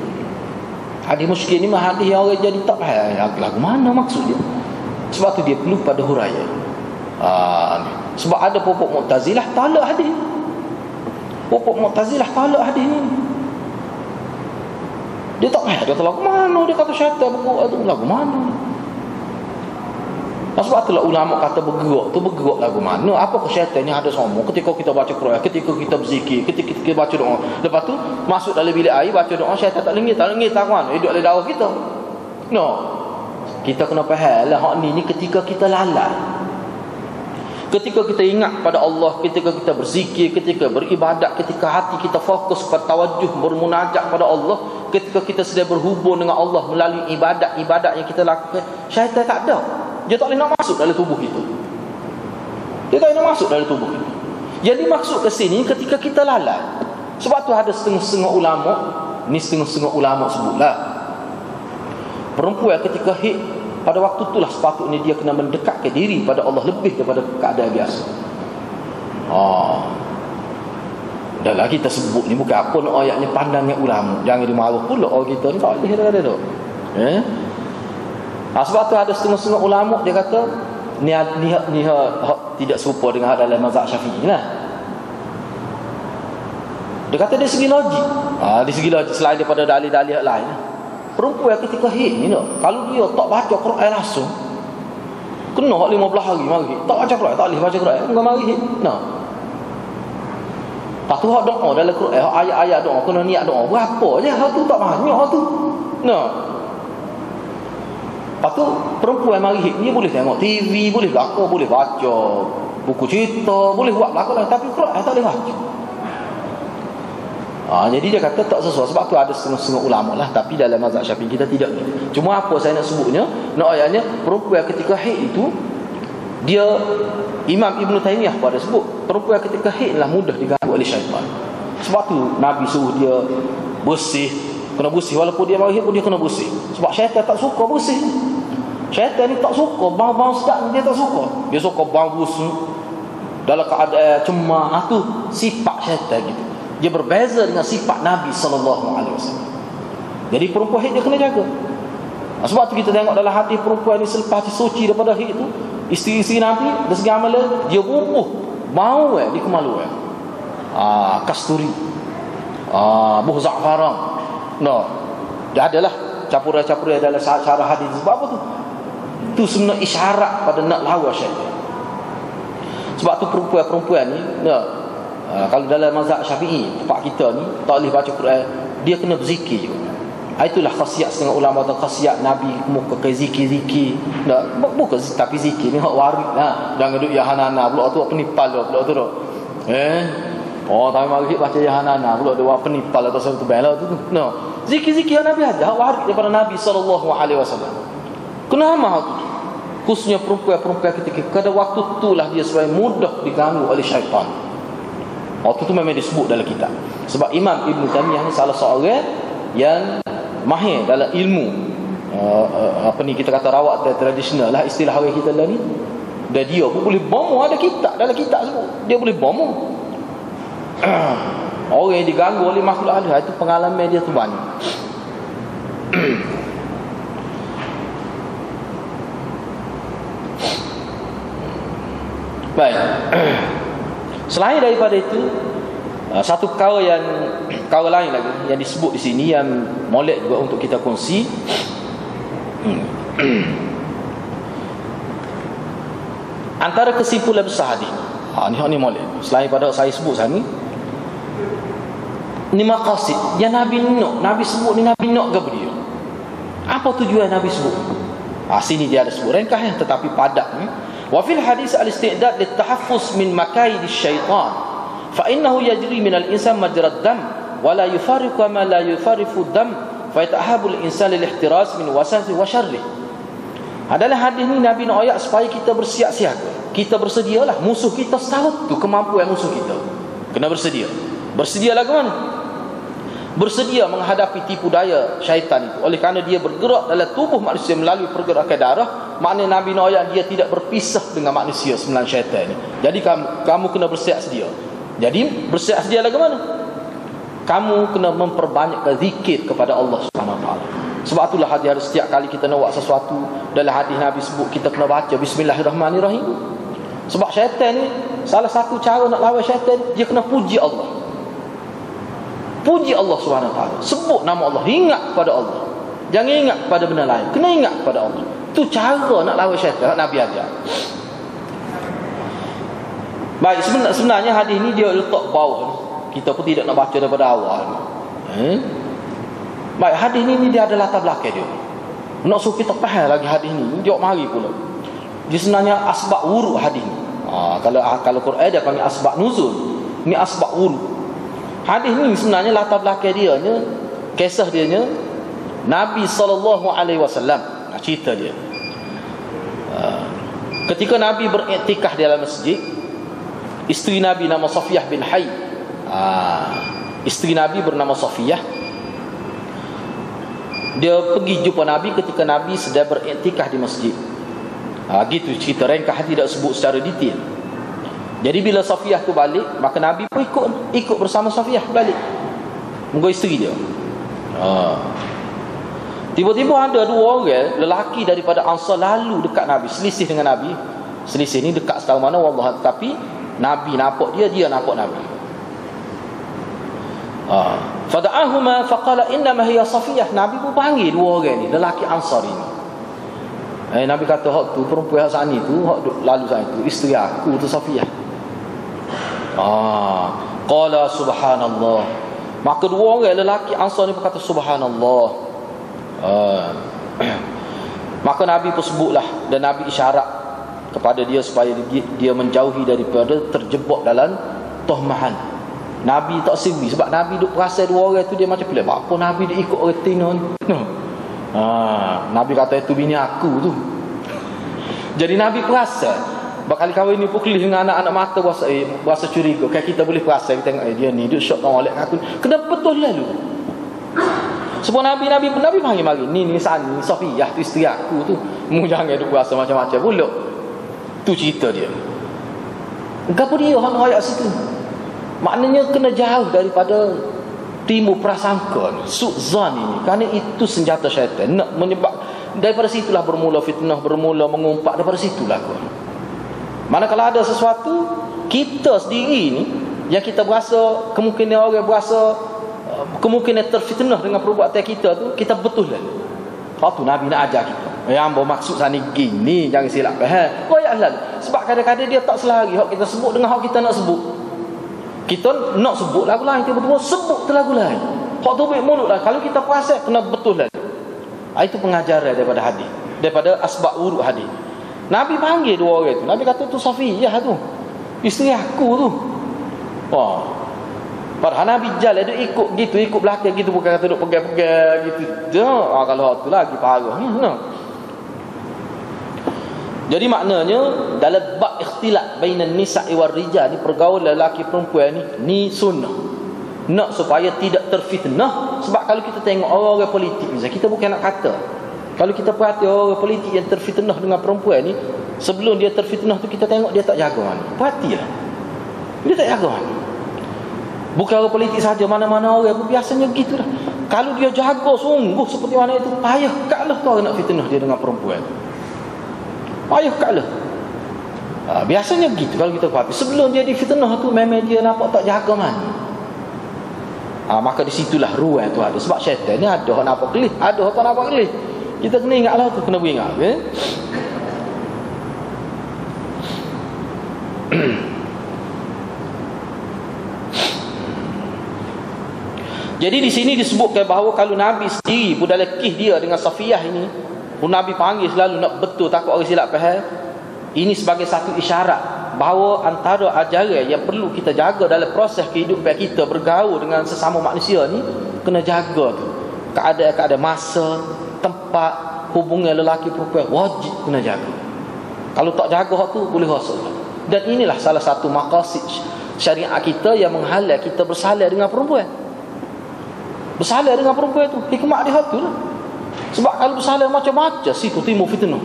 Hadis muskil ni hadis yang orang jadi tak faham lagu mana maksud dia. Sebab tu dia perlu pada huraian. Sebab ada pokok Mu'tazilah talak hadis. Pokok Mu'tazilah talak hadis ni. Dia tak payah, dia kata lagu mana, dia kata syaitan buku tu lagu mana. Sebab itulah ulama kata bergerak lagu mana. Apa ke syaitan ni ada semua ketika kita baca Quran, ketika kita berzikir, ketika kita baca doa. Lepas tu masuk dalam bilik air baca doa, syaitan tak lengit tak kawan, hidup dalam darah kita. No. Kita kena faham lah hak ni ketika kita lalai. Ketika kita ingat pada Allah, ketika kita berzikir, ketika beribadat, ketika hati kita fokus pada tawajuh bermunajat pada Allah, ketika kita sedang berhubung dengan Allah melalui ibadat-ibadat yang kita lakukan, syaitan tak ada. Dia tak boleh nak masuk dalam tubuh kita. Dia tak boleh nak masuk dalam tubuh kita. Jadi maksud ke sini ketika kita lalai. Sebab tu ada setengah-setengah ulama, ni setengah-setengah ulama sebutlah, perempuan ketika haid pada waktu itulah sepatutnya dia kena mendekatkan diri pada Allah lebih daripada keadaan biasa. Dah lah kita sebut ni bukan apa nak ayatnya pandangnya ulama. Jangan dimarah pula orang kita ni tak boleh ada tu. Sebab tu ada setengah-setengah ulama dia kata ni tidak serupa dengan dalam mazhab Syafi'i lah. Dia kata dari segi logik. Dari segi logik selain daripada dalil-dalil lain. Perempuan ketika haid ni kalau dia tak baca Quran langsung kena 15 hari mari. Tak baca Quran, tak boleh baca Quran, enggak mari haid. Tak tu hak doa dalam Quran, ayat-ayat doa kena niat doa berapa je, hak tu tak banyak hak tu. Lepas tu perempuan mari haid ni boleh tengok TV, boleh belakang, boleh baca buku cerita, boleh buat belakang tapi Quran tak boleh baca. Jadi dia kata tak sesuai. Sebab tu ada setengah-setengah ulama lah. Tapi dalam mazhab Syafi'i kita tidak. Cuma apa saya nak sebutnya, nak ayatnya perempuan ketika haid itu, dia Imam Ibn Taymiyah pada sebut perempuan ketika haid lah mudah diganggu oleh syaitan. Sebab tu Nabi suruh dia bersih, kena bersih. Walaupun dia haid pun dia kena bersih. Sebab syaitan tak suka bersih. Syaitan ni tak suka bau-bau sedap, dia tak suka. Dia suka bau busuk. dalam keadaan cemah tu sifat syaitan gitu. Dia berbeza dengan sifat Nabi SAW. Jadi perempuan haid dia kena jaga. Sebab tu kita tengok dalam hadis perempuan ni selepas suci daripada haid tu, isteri-isteri Nabi dari segi amalan dia bubuh bau di kemaluan. Kasturi. Buh za'faran. No. Dia adalah campuran-campuran dalam cara hadis. Sebab apa tu? Itu sebenarnya isyarat pada nak lawan syaitan. Sebab tu perempuan-perempuan ni kalau dalam mazhab Syafi'i tempat kita ni tak boleh baca Quran, dia kena berzikir juga. Itulah khasiat setengah ulama atau khasiat Nabi muka ke zikir-zikir. Bukan tapi zikir ni hak warid lah. Jangan duduk yahanana pula tu penipal pula tu. Tapi mari baca yahanana pula dia penipal atau satu bela tu. No. Zikir-zikir Nabi aja hak warid daripada Nabi SAW. Kenapa hal tu? Khususnya perempuan-perempuan ketika pada waktu itulah dia sebenarnya mudah diganggu oleh syaitan. Waktu tu memang disebut dalam kitab. Sebab Imam Ibn Taymiyah ni salah seorang yang mahir dalam ilmu kita kata rawat tradisional lah istilah hari kita lah ni. Dan dia pun boleh bomo, ada kitab dalam kitab sebut dia boleh bomo orang yang diganggu oleh makhluk halus. Itu pengalaman dia tu banyak. Baik. Selain daripada itu, satu perkara lain lagi yang disebut di sini yang molek juga untuk kita kongsi. Antara kesimpulan besar ni molek. Selain pada saya sebut sana ni maqasid yang Nabi sebut ni Nabi nak ke dia. Apa tujuan Nabi sebut? Sini dia ada sebut ringkas tetapi padat ni. Wa fil hadis al-isti'dad lit-tahaffuz min makaid asy-syaitan fa innahu yajri min al-insan majra ad-dam wa la yufariqu ma la yufarifu ad-dam fa yatahabu al-insan lil-ihtiraz min wasasi wa syarri. Adalah hadis ni Nabi nak ayat supaya kita bersiap siaga. Kita bersedialah. Musuh kita tahu tu kemampuan musuh kita. Kena bersedia. Bersedialah ke mana? Bersedia menghadapi tipu daya syaitan itu. Oleh kerana dia bergerak dalam tubuh manusia melalui pergerakan darah, maknanya Nabi nak ayat dia tidak berpisah dengan manusia sebenarnya syaitan ini. Jadi kamu kena bersiap sedia. Jadi bersiap sedia lah ke mana? Kamu kena memperbanyakkan zikir kepada Allah Subhanahu Wa Taala. Sebab itulah hadis setiap kali kita nak buat sesuatu dalam hadis Nabi sebut kita kena baca Bismillahirrahmanirrahim. Sebab syaitan ni salah satu cara nak lawan syaitan dia kena puji Allah. Puji Allah Subhanahu Wa Taala. Sebut nama Allah, ingat kepada Allah. Jangan ingat kepada benda lain. Kena ingat kepada Allah. Itu cara nak lawan syaitan Nabi ajar. Baik, sebenarnya hadis ni dia letak bawah. Kita pun tidak nak baca daripada awal. Baik, hadis ni dia ada latar belakang dia. Nak suruh kita faham lagi hadis ni, dia mari pula. Dia sebenarnya asbab wurud hadis ni. Kalau Quran dia panggil asbab nuzul. Ni asbab wurud. Hadis ni sebenarnya latar belakang dia kisah dia Nabi SAW. Cerita dia ketika Nabi beriktikaf di dalam masjid, isteri Nabi nama Safiyah bin Hayy. Isteri Nabi bernama Safiyah. Dia pergi jumpa Nabi ketika Nabi sedang beriktikaf di masjid. Gitu cerita ringkas, tidak sebut secara detail. Jadi bila Safiyah tu balik, maka Nabi pun ikut bersama Safiyah balik mengikut isteri dia. Tiba-tiba ada dua orang lelaki daripada Ansar lalu dekat Nabi, selisih dengan Nabi. Selisih ni dekat setahu mana wallah, tapi Nabi nampak dia nampak Nabi. Fada'ahuma faqala innama hiya Safiyah. Nabi pun panggil dua orang ni, lelaki Ansar ini. Nabi kata hak tu perempuan hak sana tu, hak lalu sana tu isteri aku tu Safiyah. Qala subhanallah. Maka dua orang lelaki Ansar ni berkata subhanallah. Maka Nabi pun sebutlah, dan Nabi isyarat kepada dia supaya dia menjauhi daripada terjebak dalam tuhmahan. Nabi tak sendiri sebab Nabi duk perasan dua orang tu dia macam pelik. Apa Nabi dia ikut orang tina ni? Nabi kata itu bini aku tu. Jadi Nabi perasan. Berkali-kali ni pun kelih dengan anak-anak mata berasa curiga. Kan kita boleh perasan, kita tengok dia ni duk syok tolak aku. Kenapa betul lalu? Sebab Nabi panggil mari. Ni Sani, Safiyah tu isteri aku tu. Mu jangan duk berasa macam-macam pula. Tu cerita dia. Gapo dia hang ayat situ? Maknanya kena jauh daripada timbul prasangka ni, su'zan ini. Kerana itu senjata syaitan nak menyebab. Daripada situlah bermula fitnah, bermula mengumpat, daripada situlah kau. Mana kalau ada sesuatu kita sendiri ni yang kita berasa kemungkinan orang berasa kemungkinan terfitnah dengan perbuatan kita tu, kita betul lah. Kalau tu Nabi nak ajar kita. Yang bermaksud sana gini, jangan silap faham. Koyaklah. Sebab kadang-kadang dia tak selari hak kita sebut dengan hak kita nak sebut. Kita nak sebut lagu lain, tiba-tiba sebut lagu lain. Hak tu baik mulut lah. Kalau kita puasa kena betul lah. Itu pengajaran daripada hadis, daripada asbab wurud hadis. Nabi panggil dua orang tu. Nabi kata tu Safiyah tu, isteri aku tu. Wah. Padahal Nabi jalan dia ikut gitu, ikut belakang gitu, bukan kata duk pegang-pegang gitu. Dah, kalau tu lagi parah. Jadi maknanya dalam bab ikhtilat bainan nisa'i war rijal ni, pergaulan lelaki perempuan ni sunnah. Nak supaya tidak terfitnah. Sebab kalau kita tengok orang-orang politik misalnya, kita bukan nak kata, kalau kita perhati orang politik yang terfitnah dengan perempuan ni, sebelum dia terfitnah tu kita tengok dia tak jaga mana. Perhatilah, dia tak jaga mana. Bukan orang politik saja, mana-mana orang pun biasanya gitu dah. Kalau dia jaga sungguh seperti mana itu, payah kaklah tu orang nak fitnah dia dengan perempuan. Payah kaklah. Biasanya begitu kalau kita perhati. Sebelum dia difitnah tu memang dia nampak tak jaga mana. Maka di situlah ruang tu ada. Sebab syaitan ni ada hak nampak kelih, ada hak tak nampak kelih. Kita kena ingatlah tu, kena beringat, okay? Jadi di sini disebutkan bahawa kalau Nabi sendiri pun dalam kisah dia dengan Safiyah ini, pun Nabi panggil selalu nak betul, takut orang silap faham. Ini sebagai satu isyarat bahawa antara ajaran yang perlu kita jaga dalam proses kehidupan kita bergaul dengan sesama manusia ni, kena jaga tu. Keadaan-keadaan masa, tempat, hubungan lelaki perempuan wajib kena jaga. Kalau tak jaga tu boleh rosak. Dan inilah salah satu maqasid syariat kita yang menghalang kita bersalah dengan perempuan. Bersalah dengan perempuan tu hikmah dia tu lah. Sebab kalau bersalah macam-macam, situ timbul fitnah.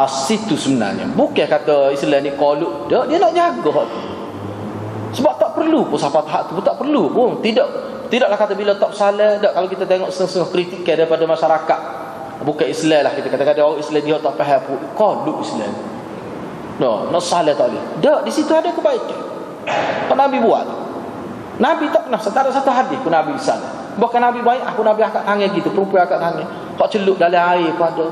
Situ sebenarnya bukan kata Islam ni qalut, dia nak jaga hak tu. Sebab tak perlu pun sampai hak tu, tak perlu pun. Tidaklah kata bila tak bersalah dak. Kalau kita tengok setengah kritikan daripada masyarakat, bukan Islam lah, kita kata orang Islam dia tak faham pun qalut Islam. Nak salah tak boleh. Dak, di situ ada kebaikan. Pak Nabi buat. Nabi tak pernah, tak ada satu hadis pun Nabi salah. Bukan Nabi baik, aku Nabi angkat tangan gitu, perempuan angkat tangan. Hak celup dalam air pun ada.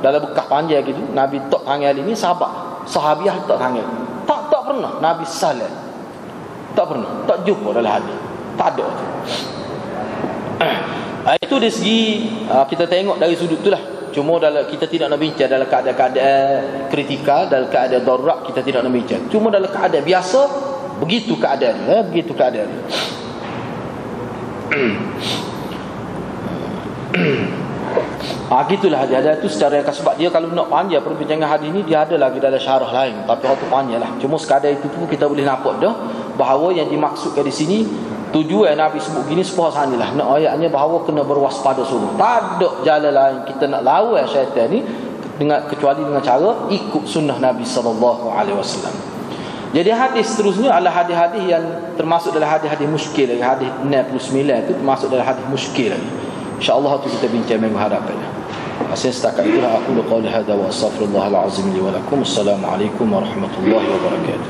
Dalam bekas panjang gitu, Nabi tok tangan ini sahabiah tok tangan. Tak pernah Nabi salah. Tak pernah, tak jumpa dalam hadis. Tak ada. Itu dari segi kita tengok dari sudut itulah. Cuma dalam kita tidak nak bincang dalam keadaan kritikal, dalam keadaan darurat kita tidak nak bincang. Cuma dalam keadaan biasa begitu keadaan, begitu keadaan. Gitulah hadis itu secara sebab dia kalau nak panjang perbincangan hadis ni, dia ada lagi dalam syarah lain, tapi waktu panjanglah. Cuma sekadar itu pun kita boleh nampak dah bahawa yang dimaksudkan di sini, tujuan Nabi sebut gini supaya sanalah nak ayatnya bahawa kena berwaspada sungguh. Tak ada jalan lain kita nak lawan syaitan ni kecuali dengan cara ikut sunnah Nabi sallallahu alaihi wasallam. Jadi hadis seterusnya adalah hadis-hadis yang termasuk dalam hadis-hadis muskil lagi. Hadis 69 itu termasuk dalam hadis muskil lagi. InsyaAllah itu kita bincang minggu hadapan. Setakat itulah aku qauli hadza wa astaghfirullahal azim li wa lakum. Assalamualaikum warahmatullahi wabarakatuh.